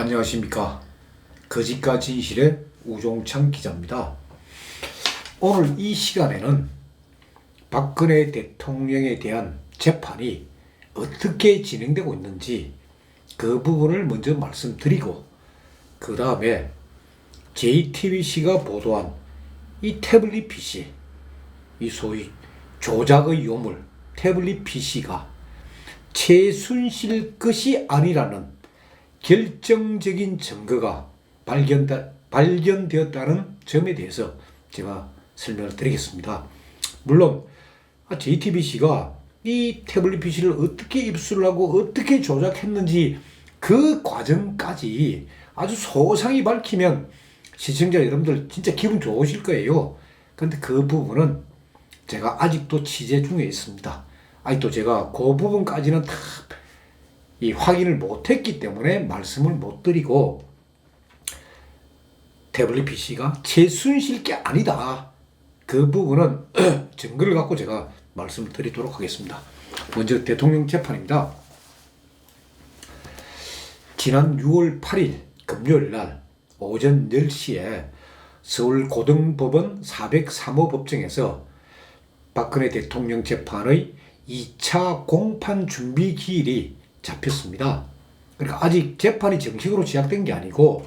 안녕하십니까. 거짓과 진실의 우종창 기자입니다. 오늘 이 시간에는 박근혜 대통령에 대한 재판이 어떻게 진행되고 있는지 그 부분을 먼저 말씀드리고, 그 다음에 JTBC가 보도한 이 태블릿 PC, 이 소위 조작의 요물 태블릿 PC가 최순실 것이 아니라는 결정적인 증거가 발견되었다는 점에 대해서 제가 설명을 드리겠습니다. 물론 JTBC가 이 태블릿 PC를 어떻게 입수를 하고 어떻게 조작했는지 그 과정까지 아주 소상히 밝히면 시청자 여러분들 진짜 기분 좋으실 거예요. 근데 그 부분은 제가 아직도 취재 중에 있습니다. 아직도 제가 그 부분까지는 다 확인을 못했기 때문에 말씀을 못 드리고, 태블릿 PC가 최순실 게 아니다, 그 부분은 증거를 갖고 제가 말씀을 드리도록 하겠습니다. 먼저 대통령 재판입니다. 지난 6월 8일 금요일 날 오전 10시에 서울고등법원 403호 법정에서 박근혜 대통령 재판의 2차 공판 준비 기일이 잡혔습니다. 그러니까 아직 재판이 정식으로 시작된 게 아니고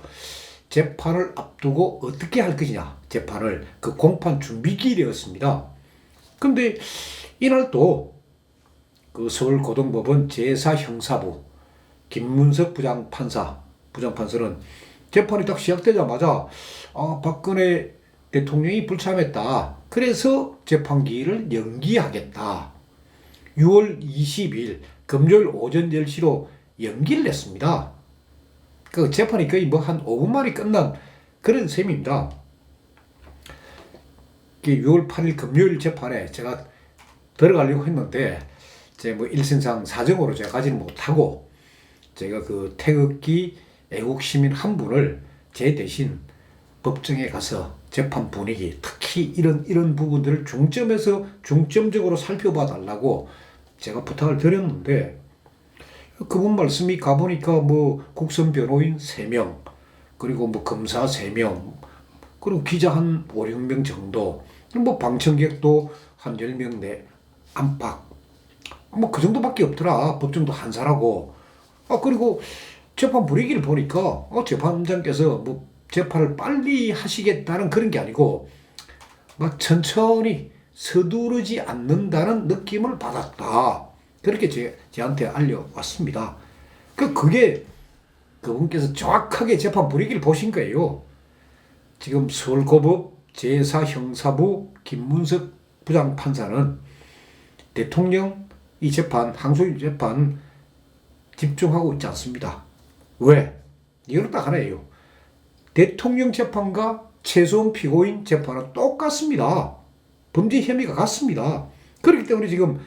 재판을 앞두고 어떻게 할 것이냐, 재판을 그 공판 준비 기일이었습니다. 근데 이날 또 그 서울고등법원 제4형사부 김문석 부장판사는 재판이 딱 시작되자마자 박근혜 대통령이 불참했다, 그래서 재판 기일을 연기하겠다, 6월 20일 금요일 오전 10시로 연기를 했습니다. 그 재판이 거의 한 5분 만에 끝난 그런 셈입니다. 6월 8일 금요일 재판에 제가 들어가려고 했는데, 제 일선상 사정으로 제가 가지는 못하고, 제가 그 태극기 애국시민 한 분을 제 대신 법정에 가서 재판 분위기, 특히 이런 부분들을 중점적으로 살펴봐 달라고 제가 부탁을 드렸는데, 그분 말씀이 가보니까 국선 변호인 3명, 그리고 검사 3명, 그리고 기자 한 5, 6명 정도, 방청객도 한 10명 내 안팎, 그 정도밖에 없더라. 법정도 한산하고. 그리고 재판 분위기를 보니까 재판장께서 재판을 빨리 하시겠다는 그런 게 아니고 천천히 서두르지 않는다는 느낌을 받았다, 그렇게 저한테 알려왔습니다. 그게 그분께서 정확하게 재판 분위기를 보신 거예요. 지금 서울고법 제4형사부 김문석 부장판사는 대통령 이 재판, 항소심 재판 집중하고 있지 않습니다. 왜? 이유는 딱 하나예요. 대통령 재판과 최소한 피고인 재판은 똑같습니다. 범죄 혐의가 같습니다. 그렇기 때문에 지금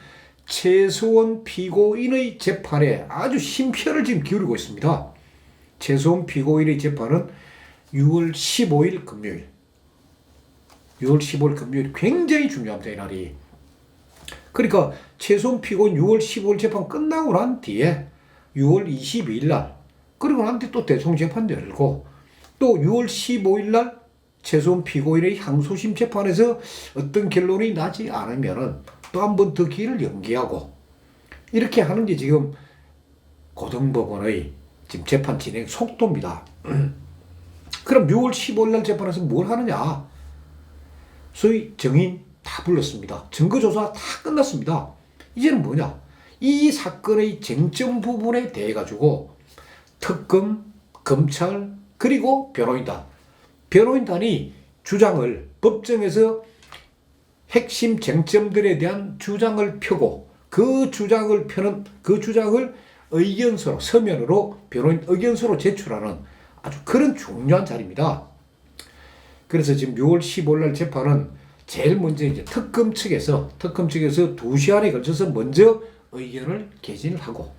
최소한 피고인의 재판에 아주 심혈을 지금 기울이고 있습니다. 최소한 피고인의 재판은 6월 15일 금요일. 6월 15일 금요일 굉장히 중요합니다, 이 날이. 그러니까 최소한 피고인 6월 15일 재판 끝나고 난 뒤에 6월 22일 날, 그리고 난 뒤에 또 대통령 재판도 열고, 또 6월 15일 날 최소한 피고인의 항소심 재판에서 어떤 결론이 나지 않으면은 또 한 번 더 기일을 연기하고, 이렇게 하는 게 지금 고등법원의 지금 재판 진행 속도입니다. 그럼 6월 15일 날 재판에서 뭘 하느냐? 소위 증인 다 불렀습니다. 증거조사 다 끝났습니다. 이제는 뭐냐? 이 사건의 쟁점 부분에 대해 가지고 특검, 검찰, 그리고 변호인단이 주장을, 법정에서 핵심 쟁점들에 대한 주장을 펴고, 그 주장을 의견서로, 서면으로 변호인 의견서로 제출하는 아주 그런 중요한 자리입니다. 그래서 지금 6월 15일 날 재판은 제일 먼저 이제 특검 측에서 2시간에 걸쳐서 먼저 의견을 개진을 하고,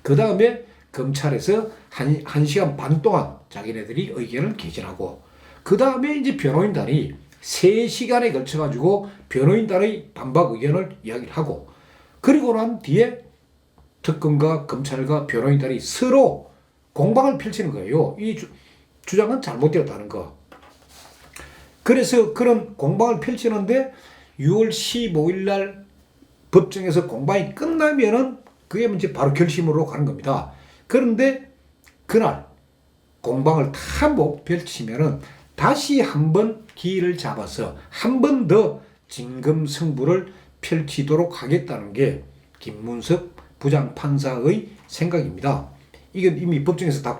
그 다음에 검찰에서 1시간 반 동안 자기네들이 의견을 개진하고, 그 다음에 이제 변호인단이 3시간에 걸쳐가지고 변호인단의 반박 의견을 이야기를 하고, 그리고 난 뒤에 특검과 검찰과 변호인단이 서로 공방을 펼치는 거예요. 이 주장은 잘못되었다는 거. 그래서 그런 공방을 펼치는데 6월 15일 날 법정에서 공방이 끝나면은 그게 이제 바로 결심으로 가는 겁니다. 그런데 그날 공방을 다 못 펼치면은 다시 한번 기일을 잡아서 한 번 더 진검승부를 펼치도록 하겠다는 게 김문석 부장판사의 생각입니다. 이건 이미 법정에서 다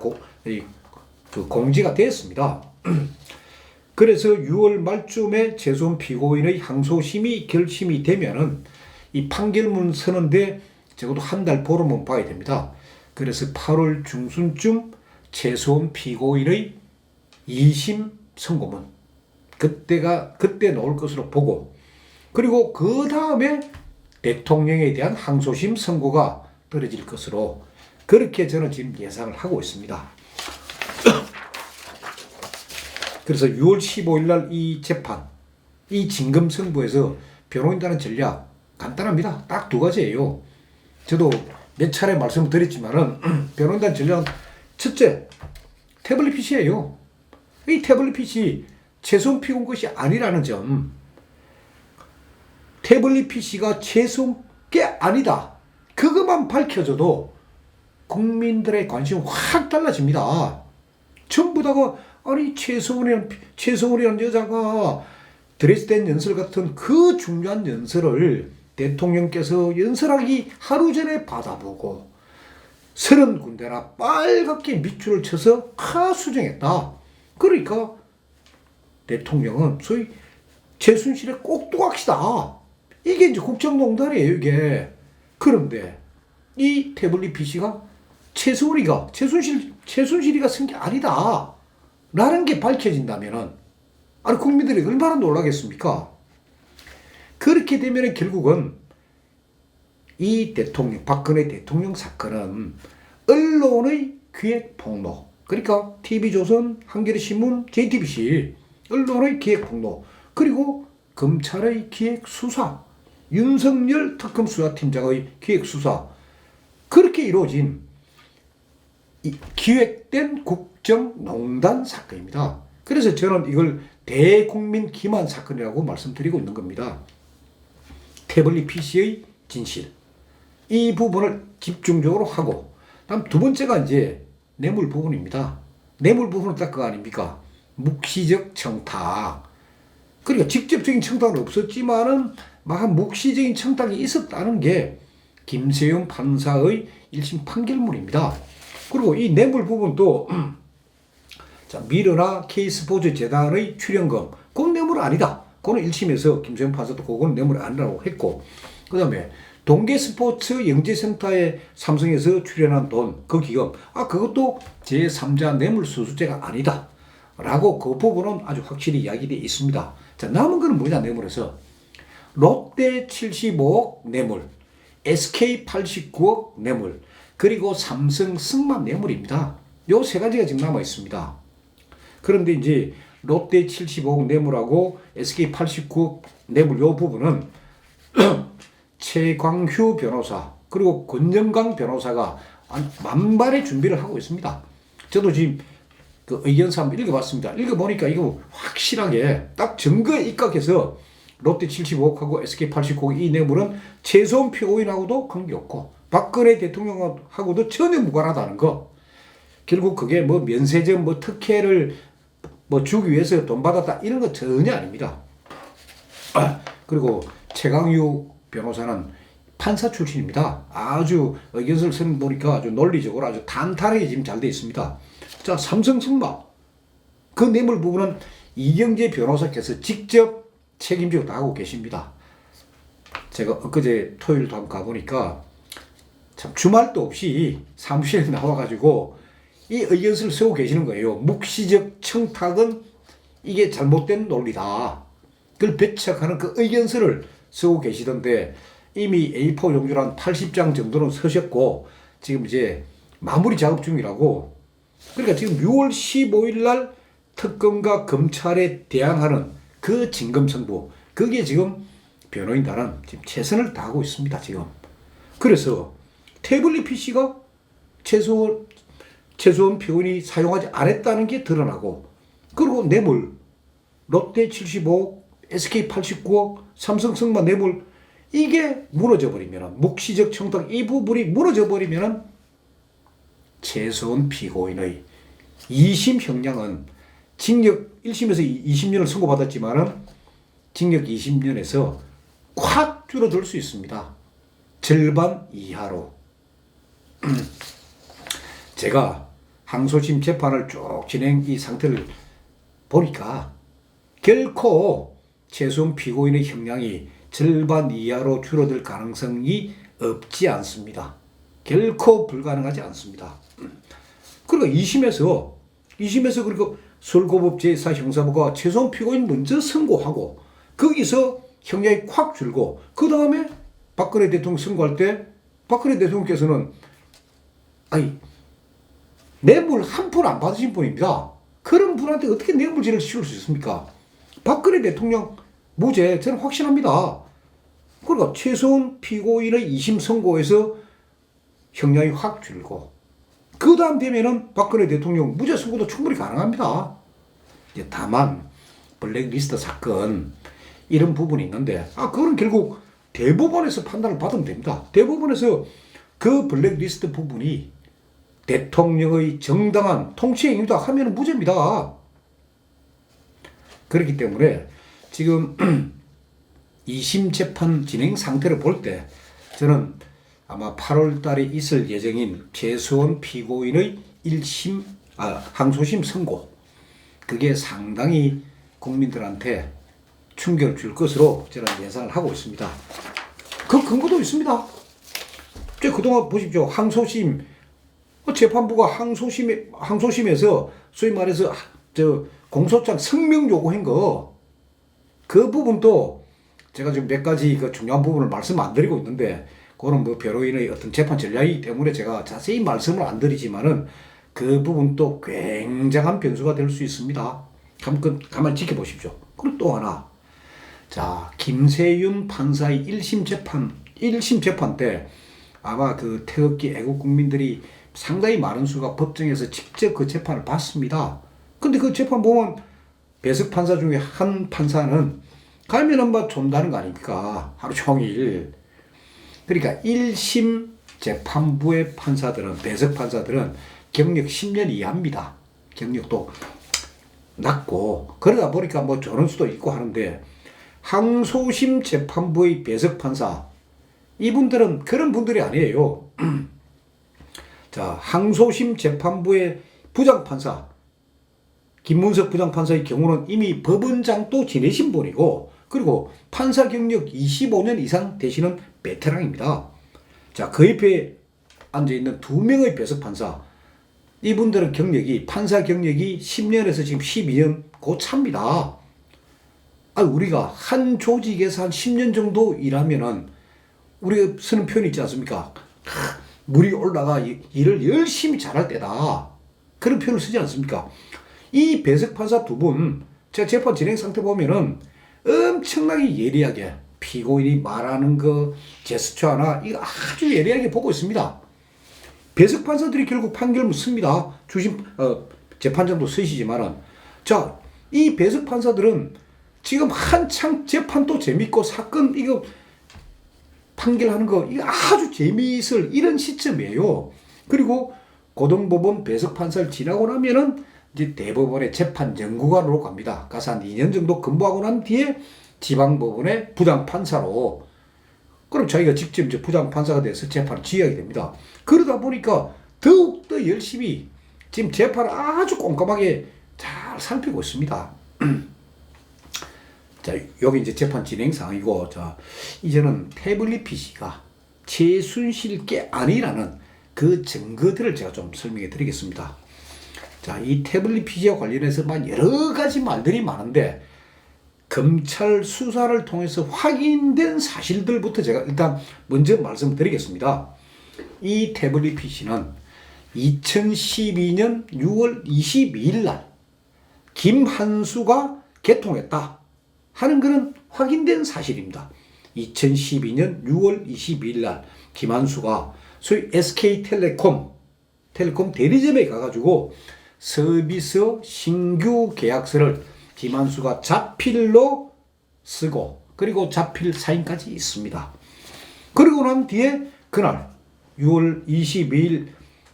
공지가 되었습니다. 그래서 6월 말쯤에 재소원 피고인의 항소심이 결심이 되면은 이 판결문 서는데 적어도 한 달 보름은 봐야 됩니다. 그래서 8월 중순쯤 재소원 피고인의 2심 선고문 그때 나올 것으로 보고, 그리고 그 다음에 대통령에 대한 항소심 선고가 떨어질 것으로 그렇게 저는 지금 예상을 하고 있습니다. 그래서 6월 15일 날 이 재판, 이 진검승부에서 변호인단의 전략 간단합니다. 딱 두 가지예요. 저도 몇 차례 말씀드렸지만은 변호인단 전략은 첫째, 태블릿 PC예요. 이 태블릿 PC 최소한 피고인 것이 아니라는 점, 태블릿 PC가 최소한 게 아니다, 그것만 밝혀져도 국민들의 관심이 확 달라집니다. 전부 다가 아니 최소원이라는 여자가 드레스덴 연설 같은 그 중요한 연설을 대통령께서 연설하기 하루 전에 받아보고 30군데나 빨갛게 밑줄을 쳐서 수정했다. 그러니까 대통령은 소위 최순실의 꼭두각시다. 이게 이제 국정농단이에요, 이게. 그런데 이 태블릿 PC가 최순실이가 쓴 게 아니다 라는 게 밝혀진다면은, 아니 국민들이 얼마나 놀라겠습니까? 그렇게 되면 결국은 이 박근혜 대통령 사건은 언론의 기획 폭로, 그러니까 TV조선, 한겨레신문, JTBC 언론의 기획 폭로, 그리고 검찰의 기획 수사, 윤석열 특검 수사팀장의 기획 수사, 그렇게 이루어진 기획된 국정농단 사건입니다. 그래서 저는 이걸 대국민 기만 사건이라고 말씀드리고 있는 겁니다. 태블릿 PC의 진실, 이 부분을 집중적으로 하고, 다음 두 번째가 이제 뇌물 부분입니다. 뇌물 부분은 딱 그거 아닙니까? 묵시적 청탁. 그러니까 직접적인 청탁은 없었지만은 막 묵시적인 청탁이 있었다는 게 김세용 판사의 1심 판결문입니다. 그리고 이 뇌물 부분도 자, 미르나 K스포츠 재단의 출연금, 그건 뇌물 아니다. 그거는 1심에서 김세용 판사도 그건 뇌물 아니라고 했고, 그 다음에 동계스포츠 영재센터에 삼성에서 출연한 돈, 그 기금, 그것도 제3자 뇌물수수죄가 아니다 라고 그 부분은 아주 확실히 이야기되어 있습니다. 자, 남은 거는 뭐냐, 뇌물에서. 롯데 75억 뇌물, SK 89억 뇌물, 그리고 삼성 승마 뇌물입니다. 요 세 가지가 지금 남아 있습니다. 그런데 이제 롯데 75억 뇌물하고 SK 89억 뇌물 요 부분은 최광휴 변호사 그리고 권영강 변호사가 만발의 준비를 하고 있습니다. 저도 지금 그 의견서 한번 읽어봤습니다. 읽어보니까 이거 확실하게 딱 증거에 입각해서 롯데 75억하고 SK 89억 이 뇌물은 최소한 피고인하고도 관계없고 박근혜 대통령하고도 전혀 무관하다는 거. 결국 그게 뭐 면세점 특혜를 주기 위해서 돈 받았다 이런 거 전혀 아닙니다. 그리고 최강유 변호사는 판사 출신입니다. 아주 의견서를 쓰는 보니까 아주 논리적으로 아주 탄탄하게 지금 잘 되어 있습니다. 자, 삼성 승마 그 뇌물 부분은 이경재 변호사께서 직접 책임지고 다 하고 계십니다. 제가 엊그제 토요일도 한번 가보니까 참 주말도 없이 사무실에 나와가지고 이 의견서를 쓰고 계시는 거예요. 묵시적 청탁은 이게 잘못된 논리다. 그걸 배척하는 그 의견서를 쓰고 계시던데 이미 A4 용지로 한 80장 정도는 쓰셨고 지금 이제 마무리 작업 중이라고. 그러니까 지금 6월 15일 날 특검과 검찰에 대항하는 그 진검승부, 그게 지금 변호인단은 지금 최선을 다하고 있습니다. 지금. 그래서 태블릿 PC가 최소한 최소한 피고인이 사용하지 않았다는 게 드러나고, 그리고 뇌물, 롯데 75억, SK 89억, 삼성 승마 뇌물, 이게 무너져 버리면, 묵시적 청탁 이 부분이 무너져 버리면 최소한 피고인의 2심 형량은 징역 1심에서 20년을 선고받았지만은 징역 20년에서 확 줄어들 수 있습니다. 절반 이하로. 제가 항소심 재판을 쭉 진행 이 상태를 보니까 결코 최소한 피고인의 형량이 절반 이하로 줄어들 가능성이 없지 않습니다. 결코 불가능하지 않습니다. 그러니까 2심에서 그리고 서울고법 제4 형사부가 최소한 피고인 먼저 선고하고 거기서 형량이 확 줄고 그 다음에 박근혜 대통령 선고할 때 박근혜 대통령께서는 뇌물 한 푼 안 받으신 분입니다. 그런 분한테 어떻게 뇌물죄를 씌울 수 있습니까? 박근혜 대통령 무죄 저는 확신합니다. 그러니까 최소한 피고인의 2심 선고에서 형량이 확 줄고 그 다음 되면은 박근혜 대통령 무죄 선고도 충분히 가능합니다. 다만 블랙리스트 사건 이런 부분이 있는데 그건 결국 대법원에서 판단을 받으면 됩니다. 대법원에서 그 블랙리스트 부분이 대통령의 정당한 통치 행위다 하면 무죄입니다. 그렇기 때문에 지금 2심 재판 진행 상태를 볼 때 저는 아마 8월 달에 있을 예정인 최소한 피고인의 1심, 항소심 선고, 그게 상당히 국민들한테 충격을 줄 것으로 저는 예상을 하고 있습니다. 그 근거도 있습니다. 그동안 보십시오. 항소심, 재판부가 항소심에서 소위 말해서 공소장 성명 요구한 거, 그 부분도 제가 지금 몇 가지 그 중요한 부분을 말씀 안 드리고 있는데, 그거는 뭐 변호인의 어떤 재판 전략이기 때문에 제가 자세히 말씀을 안 드리지만은 그 부분도 굉장한 변수가 될 수 있습니다. 가만히 지켜보십시오. 그리고 또 하나. 자, 김세윤 판사의 1심 재판 때 아마 그 태극기 애국 국민들이 상당히 많은 수가 법정에서 직접 그 재판을 봤습니다. 근데 그 재판 보면 배석 판사 중에 한 판사는 가면 한번 존다는 거 아닙니까? 하루 종일. 그러니까 1심 재판부의 판사들은, 배석 판사들은 경력 10년 이하입니다. 경력도 낮고, 그러다 보니까 뭐 저런 수도 있고 하는데, 항소심 재판부의 배석 판사, 이분들은 그런 분들이 아니에요. 자, 항소심 재판부의 부장판사, 김문석 부장판사의 경우는 이미 법원장도 지내신 분이고, 그리고 판사 경력 25년 이상 되시는 베테랑입니다. 자, 그 옆에 앉아있는 2명의 배석 판사, 이분들은 판사 경력이 10년에서 지금 12년 그 차입니다. 우리가 한 조직에서 한 10년 정도 일하면은 우리가 쓰는 표현이 있지 않습니까? 물이 올라가 일을 열심히 잘할 때다. 그런 표현을 쓰지 않습니까? 이 배석 판사 2분, 제가 재판 진행 상태 보면은 엄청나게 예리하게 피고인이 말하는 거, 제스처 하나, 이거 아주 예리하게 보고 있습니다. 배석 판사들이 결국 판결문 씁니다. 재판장도 쓰시지만은. 자, 이 배석 판사들은 지금 한창 재판도 재밌고 사건, 이거 판결하는 거, 이거 아주 재미있을 이런 시점이에요. 그리고 고등법원 배석 판사를 지나고 나면은 이제 대법원의 재판 연구관으로 갑니다. 가서 한 2년 정도 근무하고 난 뒤에 지방법원의 부장판사로, 그럼 자기가 직접 이제 부장판사가 돼서 재판을 지휘하게 됩니다. 그러다 보니까 더욱더 열심히 지금 재판을 아주 꼼꼼하게 잘 살피고 있습니다. 자, 여기 이제 재판 진행 상황이고, 자, 이제는 태블릿 PC가 최순실 게 아니라는 그 증거들을 제가 좀 설명해 드리겠습니다. 자, 이 태블릿 PC와 관련해서 여러 가지 말들이 많은데, 검찰 수사를 통해서 확인된 사실들부터 제가 일단 먼저 말씀드리겠습니다. 이 태블릿 PC는 2012년 6월 22일 날 김한수가 개통했다 하는 것은 확인된 사실입니다. 2012년 6월 22일 날 김한수가 소위 SK텔레콤 텔레콤 대리점에 가가지고 서비스 신규 계약서를 김한수가 자필로 쓰고 그리고 자필 사인까지 있습니다. 그리고 난 뒤에 그날 6월 22일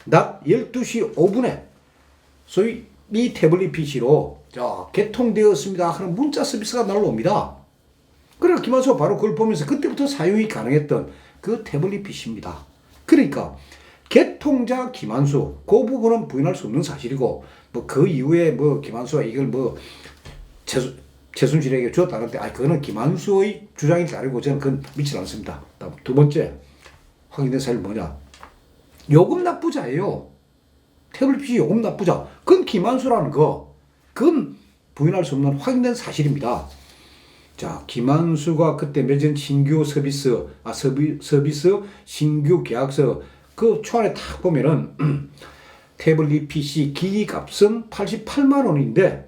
낮 12시 5분에 소위 이 태블릿 PC로 개통되었습니다 하는 문자 서비스가 날라옵니다. 그래서 김한수가 바로 그걸 보면서 그때부터 사용이 가능했던 그 태블릿 PC입니다. 그러니까 개통자 김한수 그 부분은 부인할 수 없는 사실이고 뭐 그 이후에 뭐 김한수가 이걸 뭐 최순실에게 주었다는데 그거는 김한수의 주장이 다르고 저는 그건 믿지 않습니다. 다음 두 번째 확인된 사실 뭐냐? 요금 납부자예요. 태블릿 PC 요금 납부자. 그건 김한수라는 거. 그건 부인할 수 없는 확인된 사실입니다. 자, 김한수가 그때 맺은 신규 서비스 신규 계약서 그 초안에 딱 보면은 태블릿 PC 기기 값은 88만 원인데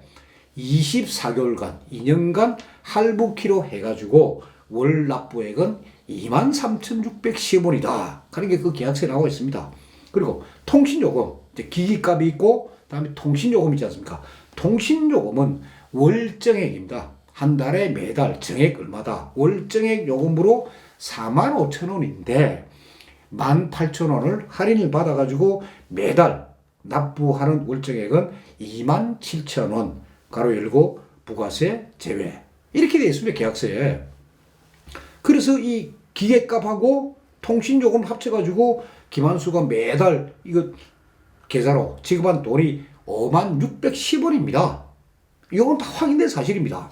24개월간 2년간 할부 키로 해가지고 월 납부액은 23,610원이다. 그런 게 그 계약서에 나와 있습니다. 그리고 통신요금, 이제 기기값이 있고 그다음에 통신요금 있지 않습니까? 통신요금은 월정액입니다. 한 달에 매달 정액 얼마다. 월정액 요금으로 45,000원인데 18,000원을 할인을 받아가지고 매달 납부하는 월정액은 27,000원. 가로 열고 부가세 제외. 이렇게 되어 있습니다. 계약서에. 그래서 이 기계값하고 통신요금 합쳐가지고 김한수가 매달 이거 계좌로 지급한 돈이 56,610원입니다. 이건 다 확인된 사실입니다.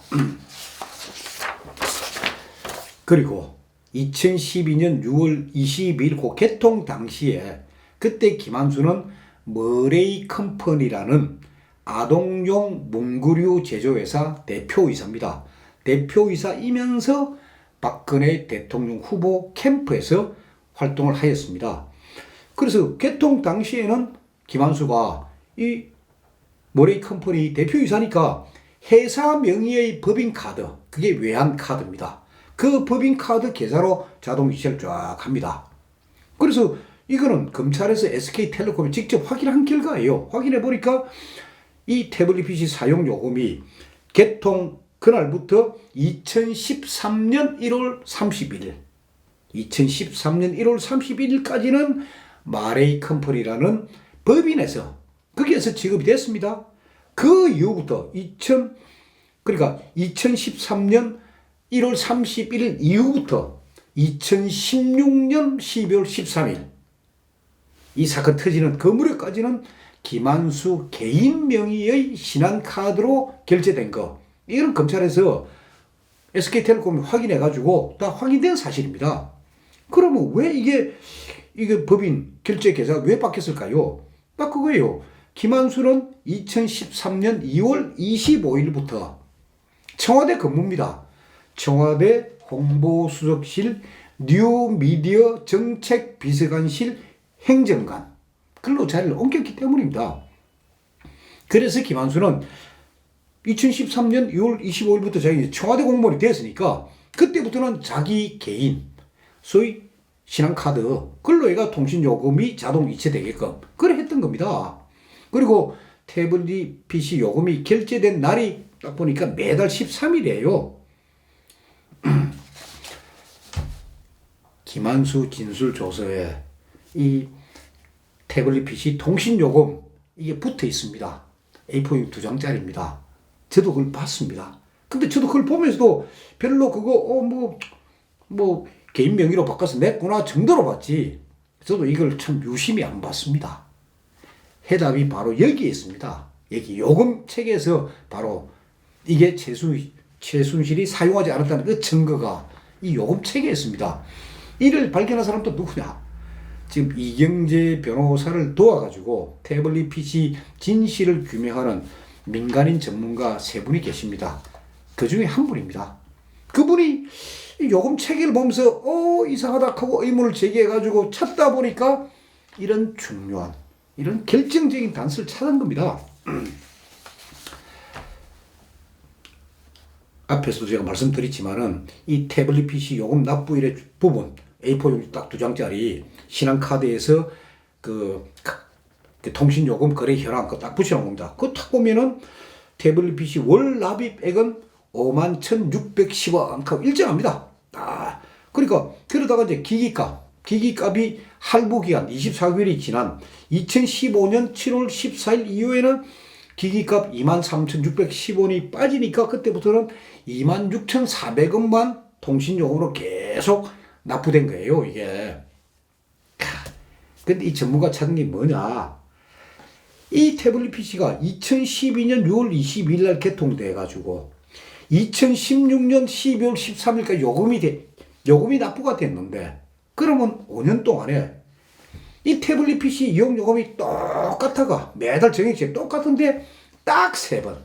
그리고 2012년 6월 22일 그 개통 당시에 그때 김한수는 머레이 컴퍼니라는 아동용 문구류 제조회사 대표이사입니다. 대표이사이면서 박근혜 대통령 후보 캠프에서 활동을 하였습니다. 그래서 개통 당시에는 김한수가 이 머레이 컴퍼니 대표이사니까 회사 명의의 법인카드, 그게 외환카드입니다. 그 법인카드 계좌로 자동 이체를 쫙 합니다. 그래서 이거는 검찰에서 SK텔레콤이 직접 확인한 결과예요. 확인해 보니까 이 태블릿 PC 사용 요금이 개통 그날부터 2013년 1월 31일, 2013년 1월 31일까지는 마레이 컴퍼니라는 법인에서 거기에서 지급이 됐습니다. 그 이후부터 그러니까 2013년 1월 31일 이후부터 2016년 12월 13일 이 사건 터지는 그 무렵까지는 김한수 개인 명의의 신한카드로 결제된 거. 이건 검찰에서 SK텔레콤이 확인해가지고 다 확인된 사실입니다. 그러면 왜 이게 법인 결제 계좌가 왜 바뀌었을까요? 딱 그거예요. 김한수는 2013년 2월 25일부터 청와대 근무입니다. 청와대 홍보수석실 뉴미디어 정책비서관실 행정관 글로 자리를 옮겼기 때문입니다. 그래서 김한수는 2013년 2월 25일부터 자기 청와대 공무원이 됐으니까 그때부터는 자기 개인 소위 신한카드 글로 해가 통신요금이 자동 이체되게끔 그래 했던 겁니다. 그리고 태블릿 PC 요금이 결제된 날이 딱 보니까 매달 13일이에요. 김한수 진술조서에 이 태블릿 PC 통신요금 이게 붙어 있습니다. A4 2장짜리입니다. 저도 그걸 봤습니다. 근데 저도 그걸 보면서도 별로 그거 뭐 개인 명의로 바꿔서 냈구나 정도로 봤지 저도 이걸 참 유심히 안 봤습니다. 해답이 바로 여기에 있습니다. 여기 요금 책에서 바로 이게 최순실이 사용하지 않았다는 그 증거가 이 요금 책에 있습니다. 이를 발견한 사람도 누구냐? 지금 이경재 변호사를 도와가지고 태블릿 PC 진실을 규명하는 민간인 전문가 세 분이 계십니다. 그 중에 한 분입니다. 그분이 요금 체계를 보면서 이상하다 하고 의문을 제기해가지고 찾다 보니까 이런 중요한 이런 결정적인 단서를 찾은 겁니다. 앞에서도 제가 말씀드렸지만은 이 태블릿 PC 요금 납부일의 부분 A4 용지 딱 2장짜리 신한카드에서 그 통신요금 거래 현황 그거 딱 붙여놓은 겁니다. 그거 딱 보면은 태블릿 PC 월 납입액은 51,610원 일정합니다. 그러니까 그러다가 이제 기기값이 할부기간 24개월이 지난 2015년 7월 14일 이후에는 기기값 23,610원이 빠지니까 그때부터는 26,400원만 통신요금으로 계속 납부된 거예요, 이게. 근데 이 전문가 찾은 게 뭐냐? 이 태블릿 PC가 2012년 6월 22일 날 개통돼가지고 2016년 12월 13일까지 요금이 납부가 됐는데, 그러면 5년 동안에 이 태블릿 PC 이용 요금이 똑같아가 매달 정액제 똑같은데 딱 세 번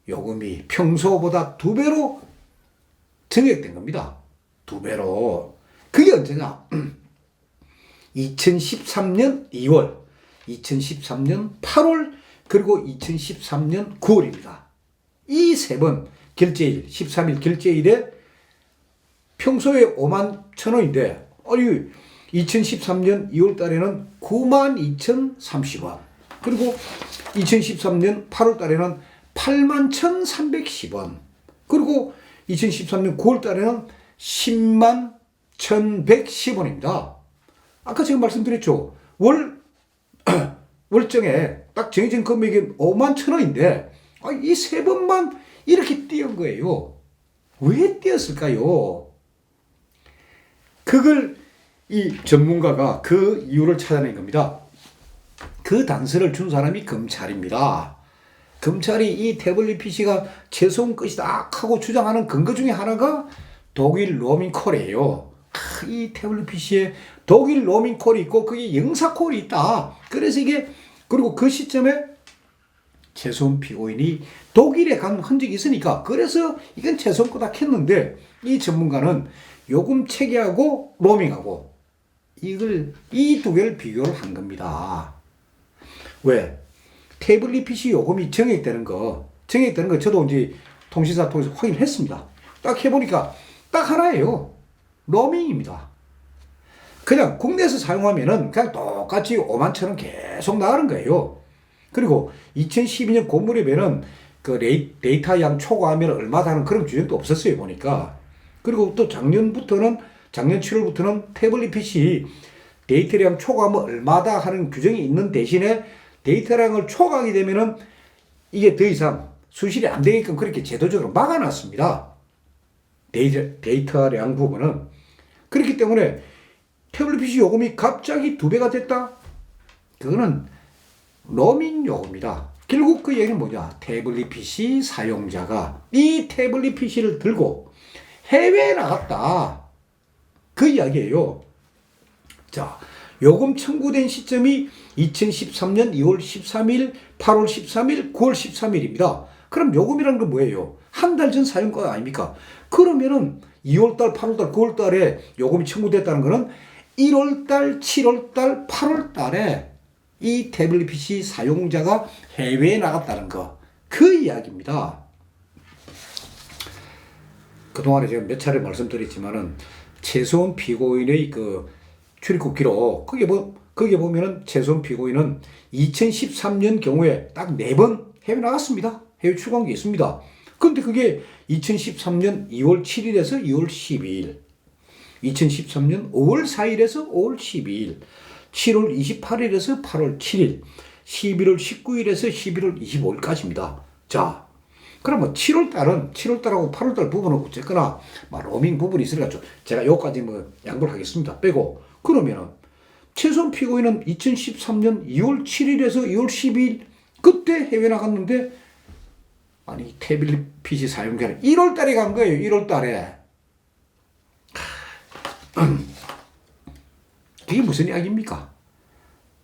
요금이 평소보다 2배로 정액된 겁니다. 2배로. 그게 언제냐? 2013년 2월, 2013년 8월, 그리고 2013년 9월입니다. 이 세 번 결제일, 13일 결제일에 평소에 51,000원인데, 아니, 2013년 2월 달에는 92,030원. 그리고 2013년 8월 달에는 81,310원. 그리고 2013년 9월 달에는 101,110원입니다. 아까 제가 말씀드렸죠. 월정에 딱 정해진 금액이 51,000원인데, 이 세 번만 이렇게 띄운 거예요. 왜 띄었을까요? 그걸 이 전문가가 그 이유를 찾아낸 겁니다. 그 단서를 준 사람이 검찰입니다. 검찰이 이 태블릿 PC가 최소한 것이다 하고 주장하는 근거 중에 하나가 독일 로밍콜이에요. 이 태블릿 PC에 독일 로밍콜이 있고 그게 영사콜이 있다. 그래서 이게, 그리고 그 시점에 최소한 피고인이 독일에 간 흔적이 있으니까 그래서 이건 최소한 거다 했는데, 이 전문가는 요금 체계하고 로밍하고 이 두 개를 비교를 한 겁니다. 왜? 태블릿 PC 요금이 정액되는 거 저도 이제 통신사 통해서 확인을 했습니다. 딱 해보니까 딱 하나예요. 로밍입니다. 그냥 국내에서 사용하면은 그냥 똑같이 51,000원 계속 나가는 거예요. 그리고 2012년 고무렵에는 그 데이터 양 초과하면 얼마다 하는 그런 규정도 없었어요, 보니까. 그리고 또 작년 7월부터는 태블릿 PC 데이터량 초과하면 얼마다 하는 규정이 있는 대신에 데이터량을 초과하게 되면은 이게 더 이상 수실이 안 되게끔 그렇게 제도적으로 막아놨습니다. 데이터량 부분은. 그렇기 때문에 태블릿 PC 요금이 갑자기 2배가 됐다? 그거는 로밍 요금이다. 결국 그 얘기는 뭐냐? 태블릿 PC 사용자가 이 태블릿 PC를 들고 해외에 나갔다. 그 이야기예요. 자, 요금 청구된 시점이 2013년 2월 13일, 8월 13일, 9월 13일입니다. 그럼 요금이라는 건 뭐예요? 한 달 전 사용가 아닙니까? 그러면은 2월달, 8월달, 9월달에 요금이 청구됐다는 거는 1월달, 7월달, 8월달에 이 태블릿 PC 사용자가 해외에 나갔다는 거. 그 이야기입니다. 그동안에 제가 몇 차례 말씀드렸지만은 최소한 피고인의 그 출입국 기록, 거기에 보면은 최소한 피고인은 2013년 경우에 딱 4번 해외 나갔습니다. 해외 출국한 게 있습니다. 근데 그게 2013년 2월 7일에서 2월 12일, 2013년 5월 4일에서 5월 12일, 7월 28일에서 8월 7일, 11월 19일에서 11월 25일까지입니다. 자, 그러면 7월달하고 8월달 부분은 어쨌거나 로밍 부분이 있으니까 제가 여기까지 양보를 하겠습니다. 빼고, 그러면은 최소한 피고인은 2013년 2월 7일에서 2월 12일 그때 해외 나갔는데, 아니 태블릿 PC 사용자는 1월 달에 간 거예요. 1월 달에. 그게 무슨 이야기입니까?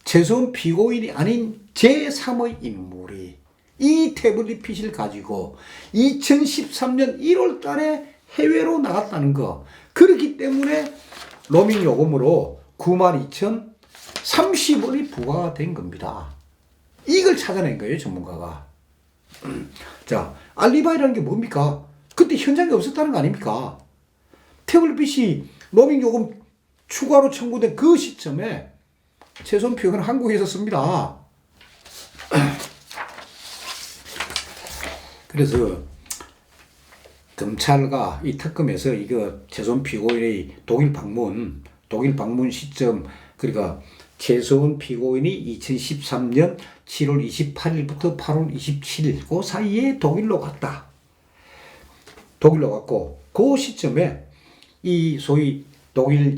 최소한 피고인이 아닌 제3의 인물이 이 태블릿 PC를 가지고 2013년 1월 달에 해외로 나갔다는 거. 그렇기 때문에 로밍 요금으로 92,030원이 부과가 된 겁니다. 이걸 찾아낸 거예요, 전문가가. 자, 알리바이라는 게 뭡니까? 그때 현장에 없었다는 거 아닙니까? 태블릿 PC 로밍 요금 추가로 청구된 그 시점에 최소원픽은 한국에서 씁니다. 그래서 검찰과 이 특검에서 이거 최소원 피고인의 독일 방문 시점, 그러니까 최소원 피고인이 2013년 7월 28일부터 8월 27일 그 사이에 독일로 갔다. 독일로 갔고 그 시점에 이 소위 독일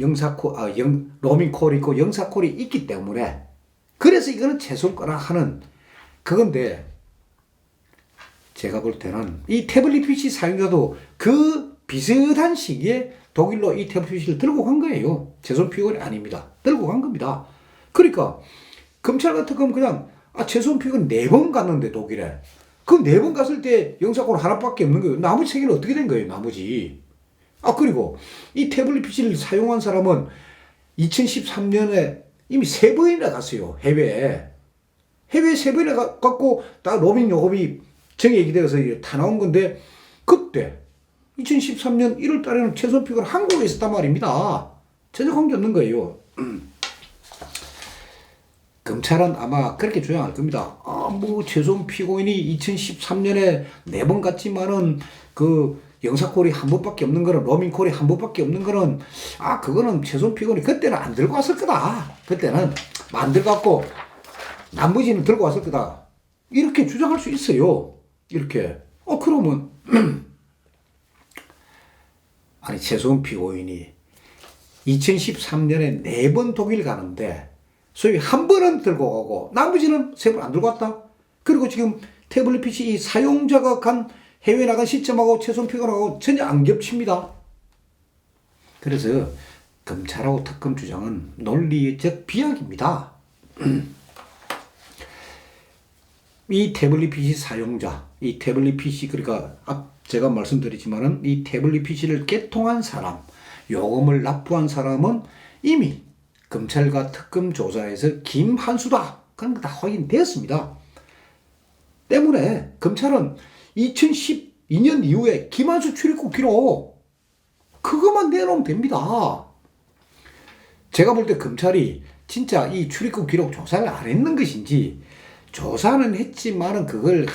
로밍콜이 있고 영사콜이 있기 때문에 그래서 이거는 최소한 거라 하는 그건데, 제가 볼 때는 이 태블릿 PC 사용자도 그 비슷한 시기에 독일로 이 태블릿 PC를 들고 간 거예요. 최소한 피고인이 아닙니다. 들고 간 겁니다. 그러니까 검찰 같은 건 그냥 최소한 피고인 4번 갔는데 독일에 그 4번 갔을 때 영사권 하나밖에 없는 거예요. 나머지 3개는 어떻게 된 거예요? 나머지. 그리고 이 태블릿 PC를 사용한 사람은 2013년에 이미 3번이나 갔어요. 해외에 3번이나 갔고 다 로밍 요금이 정액이 되어서 다 나온 건데, 그때 2013년 1월 달에는 최소한 피고는 한국에 있었단 말입니다. 전혀 관계없는 거예요. 검찰은 아마 그렇게 주장할 겁니다. 최소한 피고인이 2013년에 4번 갔지만은 그 영사콜이 한 번밖에 없는 거는, 로밍콜이 한 번밖에 없는 거는, 그거는 최소한 피고인이 그때는 안 들고 왔을 거다. 그때는 안 들고 왔고 나머지는 들고 왔을 거다. 이렇게 주장할 수 있어요. 이렇게. 그러면 최소한 피고인이 2013년에 4번 독일 가는데 소위 한 번은 들고 가고 나머지는 3번 안 들고 왔다. 그리고 지금 태블릿 PC 사용자가 간 해외 나간 시점하고 최소한 피고인하고 전혀 안 겹칩니다. 그래서 검찰하고 특검 주장은 논리적 비약입니다. 이 태블릿 PC 사용자, 이 태블릿 PC, 그러니까 제가 말씀드리지만은 이 태블릿 PC를 개통한 사람, 요금을 납부한 사람은 이미 검찰과 특검 조사에서 김한수다. 그런 거 다 확인되었습니다. 때문에 검찰은 2012년 이후에 김한수 출입국 기록 그것만 내놓으면 됩니다. 제가 볼 때 검찰이 진짜 이 출입국 기록 조사를 안 했는 것인지, 조사는 했지만은 그걸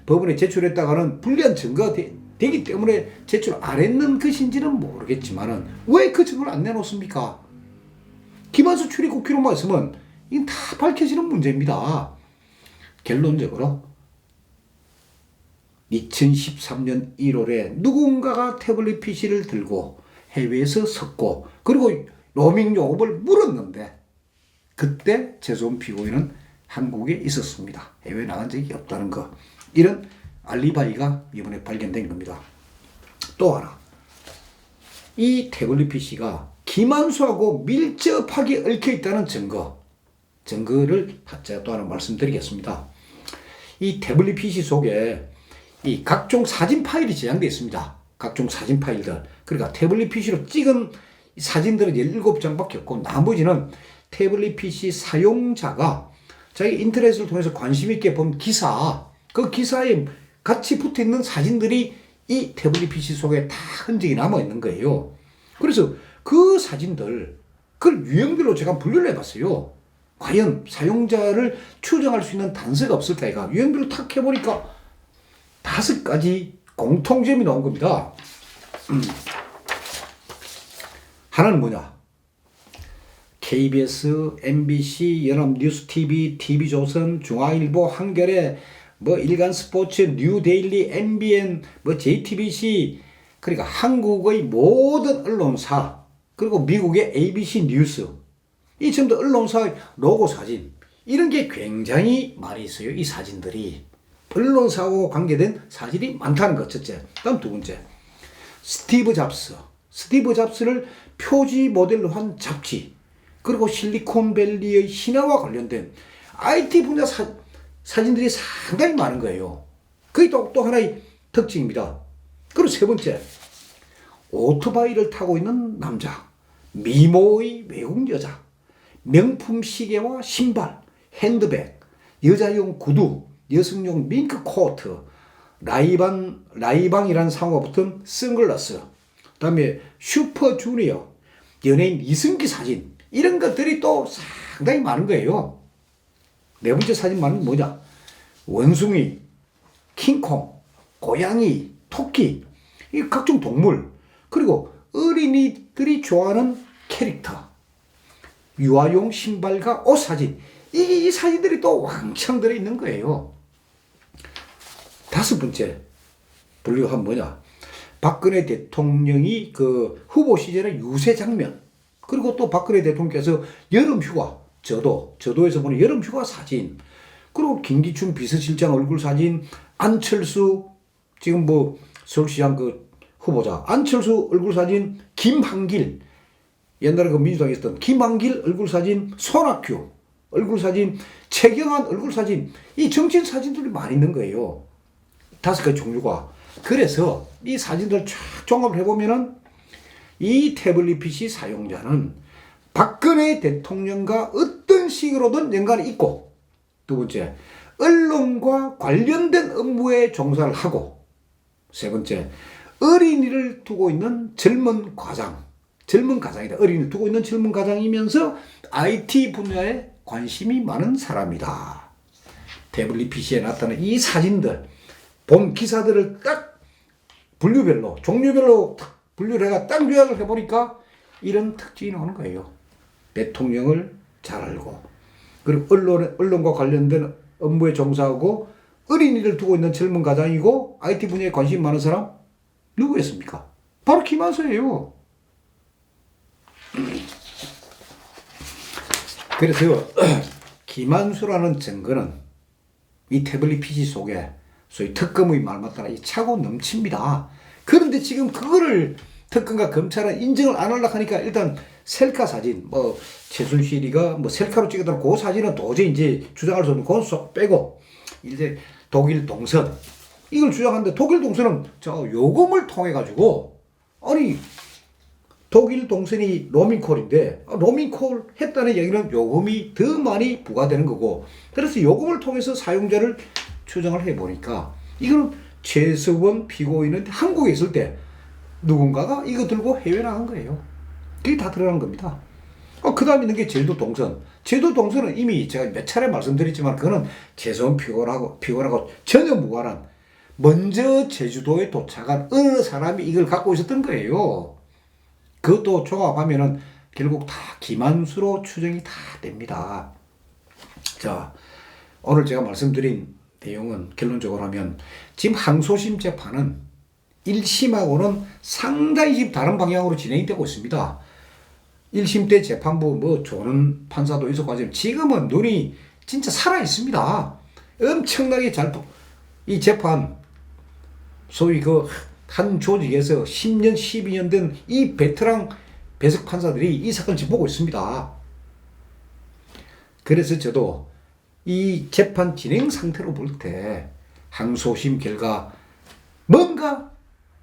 법원에 제출했다가는 불리한 증거가 되기 때문에 제출 안 했는 것인지는 모르겠지만은 왜 그 증거를 안 내놓습니까? 김한수 출입국 기록만 있으면 이건 다 밝혀지는 문제입니다. 결론적으로 2013년 1월에 누군가가 태블릿 PC를 들고 해외에서 섰고 그리고 로밍 요금을 물었는데 그때 최소한 피고인은 한국에 있었습니다. 해외 나간 적이 없다는 거. 이런 알리바이가 이번에 발견된 겁니다. 또 하나. 이 태블릿 PC가 김한수하고 밀접하게 얽혀 있다는 증거를 제가 또 하나 말씀드리겠습니다. 이 태블릿 PC 속에 이 각종 사진 파일이 저장되어 있습니다. 각종 사진 파일들. 그러니까 태블릿 PC로 찍은 사진들은 17장밖에 없고 나머지는 태블릿 PC 사용자가 자기 인터넷을 통해서 관심 있게 본 기사, 그 기사에 같이 붙어 있는 사진들이 이 태블릿 PC 속에 다 흔적이 남아 있는 거예요. 그래서 그 사진들, 그걸 유형별로 제가 분류를 해봤어요. 과연 사용자를 추정할 수 있는 단서가 없을까? 이가 유형별로 탁 해보니까 5가지 공통점이 나온 겁니다. 하나는 뭐냐? KBS, MBC, 연합뉴스TV, TV조선, 중앙일보, 한겨레, 일간스포츠, 뉴데일리, MBN, JTBC, 그러니까 한국의 모든 언론사, 그리고 미국의 ABC 뉴스, 이 전부 언론사의 로고 사진, 이런 게 굉장히 많이 있어요. 이 사진들이. 언론사하고 관계된 사진이 많다는 것, 첫째. 다음 두 번째. 스티브 잡스를 표지 모델로 한 잡지, 그리고 실리콘밸리의 신화와 관련된 IT 분야 사진들이 상당히 많은 거예요. 그게 또 하나의 특징입니다. 그리고 세 번째, 오토바이를 타고 있는 남자, 미모의 외국 여자, 명품 시계와 신발, 핸드백, 여자용 구두, 여성용 밍크 코트, 라이방이라는 상호가 붙은 선글라스, 그 다음에 슈퍼주니어, 연예인 이승기 사진, 이런 것들이 또 상당히 많은 거예요. 네 번째 사진만은 뭐냐? 원숭이, 킹콩, 고양이, 토끼, 이 각종 동물, 그리고 어린이들이 좋아하는 캐릭터, 유아용 신발과 옷 사진, 이 사진들이 또 왕창 들어있는 거예요. 다섯 번째 분류한 뭐냐? 박근혜 대통령이 그 후보 시절의 유세 장면, 그리고 또 박근혜 대통령께서 여름 휴가, 저도에서 보는 여름 휴가 사진, 그리고 김기춘 비서실장 얼굴 사진, 안철수 지금 뭐 서울시장 그 후보자 안철수 얼굴 사진, 김한길 옛날에 그 민주당에 있었던 김한길 얼굴 사진, 손학규 얼굴 사진, 최경환 얼굴 사진, 이 정치인 사진들이 많이 있는 거예요. 다섯 가지 종류가. 그래서 이 사진들 쫙 종합을 해보면은 이 태블릿 PC 사용자는 박근혜 대통령과 어떤 식으로든 연관이 있고, 두 번째, 언론과 관련된 업무에 종사를 하고, 세 번째, 어린이를 두고 있는 젊은 가장이다. 어린이를 두고 있는 젊은 가장이면서 IT 분야에 관심이 많은 사람이다. 태블릿 PC에 나타난 이 사진들, 본 기사들을 딱 분류별로, 종류별로 딱 분류를 해가 딱 요약을 해보니까 이런 특징이 나오는 거예요. 대통령을 잘 알고, 그리고 언론과 관련된 업무에 종사하고, 어린이를 두고 있는 젊은 가장이고, IT 분야에 관심이 많은 사람, 누구였습니까? 바로 김한수예요. 그래서 김한수라는 증거는 이 태블릿 PC 속에 소위 특검의 말 맞다라 이 차고 넘칩니다. 그런데 지금 그거를 특검과 검찰은 인정을 안 하려고 하니까 일단 셀카 사진, 뭐 최순실이가 뭐 셀카로 찍었다는 그 사진은 도저히 이제 주장할 수 없는 건 쏙 빼고, 이제 독일 동선 이걸 주장하는데, 독일 동선은 저 요금을 통해 가지고, 아니 독일 동선이 로밍콜인데 로밍콜 했다는 얘기는 요금이 더 많이 부과되는 거고, 그래서 요금을 통해서 사용자를 추정을 해보니까 이거는 최서원 피고인은 한국에 있을 때 누군가가 이거 들고 해외 나간 거예요. 그게 다 드러난 겁니다. 그 다음에 있는 게 제주도 동선. 제주도 동선은 이미 제가 몇 차례 말씀드렸지만 그거는 최서원 피고인하고 전혀 무관한, 먼저 제주도에 도착한 어느 사람이 이걸 갖고 있었던 거예요. 그것도 종합하면은 결국 다 김한수로 추정이 다 됩니다. 자, 오늘 제가 말씀드린 내용은 결론적으로 하면, 지금 항소심 재판은 1심하고는 상당히 지금 다른 방향으로 진행이 되고 있습니다. 1심 때 재판부 뭐 조는 판사도 있었고 하지만 지금은 눈이 진짜 살아 있습니다. 엄청나게 이 재판, 소위 그 한 조직에서 10년, 12년 된 이 베테랑 배석 판사들이 이 사건을 지금 보고 있습니다. 그래서 저도 이 재판 진행 상태로 볼 때 항소심 결과 뭔가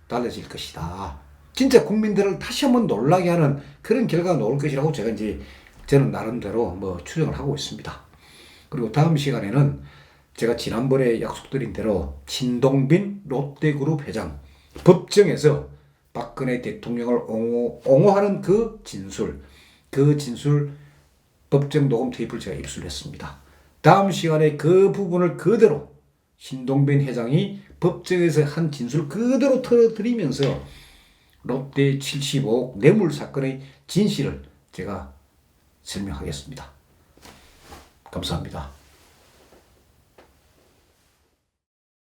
달라질 것이다. 진짜 국민들을 다시 한번 놀라게 하는 그런 결과가 나올 것이라고 저는 나름대로 뭐 추정을 하고 있습니다. 그리고 다음 시간에는 제가 지난번에 약속드린 대로 진동빈 롯데그룹 회장 법정에서 박근혜 대통령을 옹호하는 그 진술 법정 녹음 테이프를 제가 입수했습니다. 다음 시간에 그 부분을 그대로 신동빈 회장이 법정에서 한 진술 그대로 털어드리면서 롯데 75억 뇌물 사건의 진실을 제가 설명하겠습니다. 감사합니다.